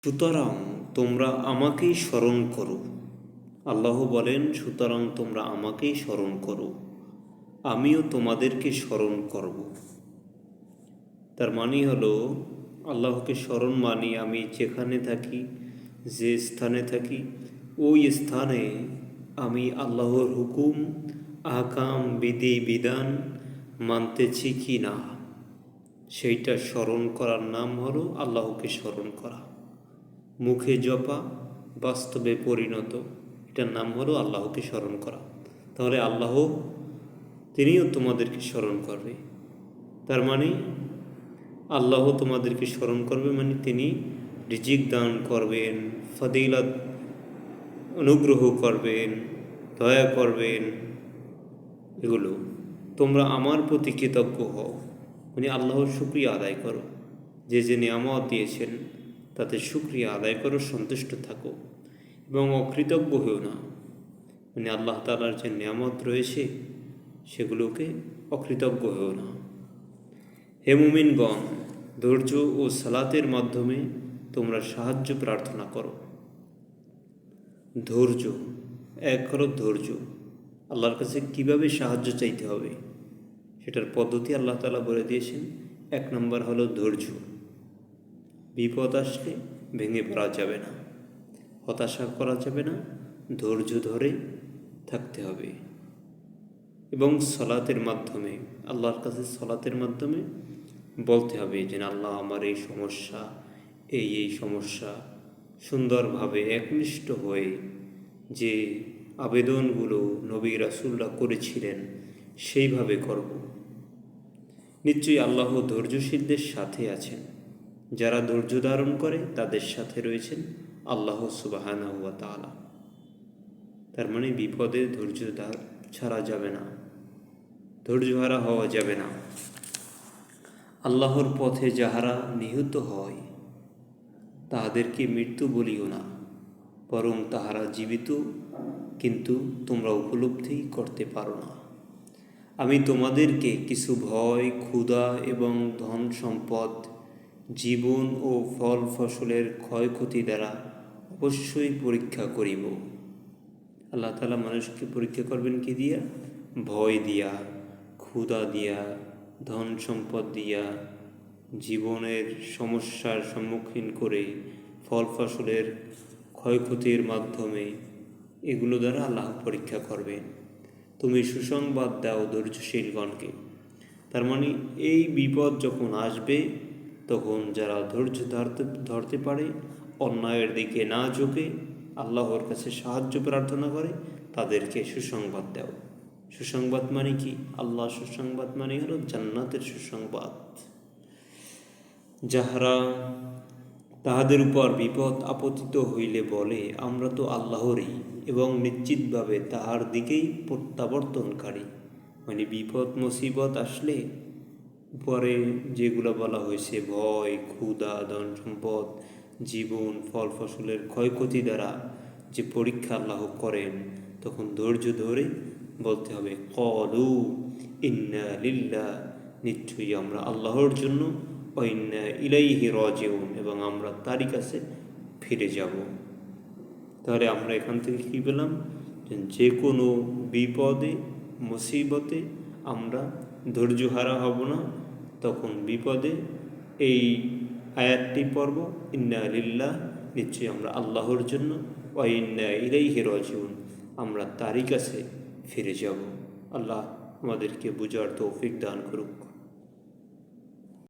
সুতরাং তোমরা আমাকেই স্মরণ করো। আল্লাহ বলেন, সুতরাং তোমরা আমাকেই স্মরণ করো, আমিও তোমাদেরকে স্মরণ করব। তার মানে হলো, আল্লাহকে স্মরণ মানি আমি যেখানে থাকি, যে স্থানে থাকি, ওই স্থানে আমি আল্লাহর হুকুম, আহকাম, বিধি বিধান মানতেছি কি না, সেইটা স্মরণ করার নাম হলো আল্লাহকে স্মরণ করা। মুখে জপা, বাস্তবে পরিণত, এটার নাম হলো আল্লাহকে স্মরণ করা। তাহলে আল্লাহ তিনিও তোমাদেরকে স্মরণ করবে। তার মানে আল্লাহ তোমাদেরকে স্মরণ করবে মানে তিনি রিজিক দান করবেন, ফদিলত অনুগ্রহ করবেন, দয়া করবেন। এগুলো তোমরা আমার প্রতি কৃতজ্ঞ হও, মানে আল্লাহর শুকরিয়া আদায় করো। যে নিয়ামত দিয়েছেন তাতে শুকরিয়া আদায় করো, সন্তুষ্ট থাকো এবং অকৃতজ্ঞ হও না। মানে আল্লাহ তাআলার যে নিয়ামত রয়েছে সেগুলোকে অকৃতজ্ঞ হও না। হে মুমিনগণ, ধৈর্য ও সালাতের মাধ্যমে তোমরা সাহায্য প্রার্থনা করো। ধৈর্য, এক হলো ধৈর্য। আল্লাহর কাছে কিভাবে সাহায্য চাইতে হবে সেটার পদ্ধতি আল্লাহ তাআলা বলে দিয়েছেন। 1 নম্বর হলো ধৈর্য। বিপদ আসলে ভেঙে পড়া যাবে না, হতাশা করা যাবে না, ধৈর্য ধরে থাকতে হবে। এবং সলাতের মাধ্যমে, আল্লাহর কাছে সলাতের মাধ্যমে বলতে হবে যে আল্লাহ, আমার এই সমস্যা, এই সমস্যা, সুন্দরভাবে একনিষ্ঠ হয়ে যে আবেদনগুলো নবী রাসূলরা করেছিলেন সেইভাবে করব। নিশ্চয়ই আল্লাহ ধৈর্যশীলদের সাথে আছেন। যারা ধৈর্য ধারণ করে তাদের সাথে রয়েছেন আল্লাহ সুবহানাহু ওয়া তাআলা। তার মানে বিপদে ধৈর্য ছাড়া যাবে না, ধৈর্যহারা হওয়া যাবে না। আল্লাহর পথে যাহারা নিহত হয় তাহাদেরকে মৃত্যু বলিও না, বরং তাহারা জীবিত, কিন্তু তোমরা উপলব্ধি করতে পারো না। আমি তোমাদেরকে কিছু ভয়, ক্ষুধা এবং ধন সম্পদ, জীবন ও ফল ফসলের ক্ষয়ক্ষতি দ্বারা অবশ্যই পরীক্ষা করিব। আল্লাহ তাআলা মানুষকে পরীক্ষা করবেন কি দিয়া? ভয় দিয়া, ক্ষুধা দিয়া, ধন সম্পদ দিয়া, জীবনের সমস্যার সম্মুখীন করে, ফল ফসলের ক্ষয়ক্ষতির মাধ্যমে, এগুলো দ্বারা আল্লাহ পরীক্ষা করবেন। তুমি সুসংবাদ দাও ধৈর্যশীলগণকে। তার মানে এই বিপদ যখন আসবে তখন যারা ধৈর্য ধরতে পারে, অন্যায়ের দিকে না ঝুঁকে আল্লাহর কাছে সাহায্য প্রার্থনা করে, তাদেরকে সুসংবাদ দাও। সুসংবাদ মানে কি? আল্লাহ সুসংবাদ মানে হলো জান্নাতের সুসংবাদ। যাহারা তাহাদের উপর বিপদ আপতিত হইলে বলে, আমরা তো আল্লাহরই, এবং নিশ্চিতভাবে তাহার দিকেই প্রত্যাবর্তনকারী। মানে বিপদ মুসিবত আসলে পরে যেগুলো বলা হয়েছে, ভয়, ক্ষুধা, ধন সম্পদ, জীবন, ফল ফসলের ক্ষয়ক্ষতি দ্বারা যে পরীক্ষা আল্লাহ করেন, তখন ধৈর্য ধরে বলতে হবে, ক্বালু ইন্না লিল্লাহ, নিশ্চয়ই আমরা আল্লাহর জন্য, ওয়া ইন্না ইলাইহি রাজিউন, এবং আমরা তারই কাছে ফিরে যাব। তাহলে আমরা এখান থেকে কী পেলাম? যে কোনো বিপদে মুসিবতে আমরা ধৈর্যহারা হব না। তখন বিপদে এই আয়াতটি পড়ব, ইন্না লিল্লাহ, নিশ্চয়ই আমরা আল্লাহর জন্য, ওয়া ইন্না ইলাইহি রাজিউন, আমরা তারই কাছে ফিরে যাব। আল্লাহ আমাদেরকে বুঝার তৌফিক দান করুক।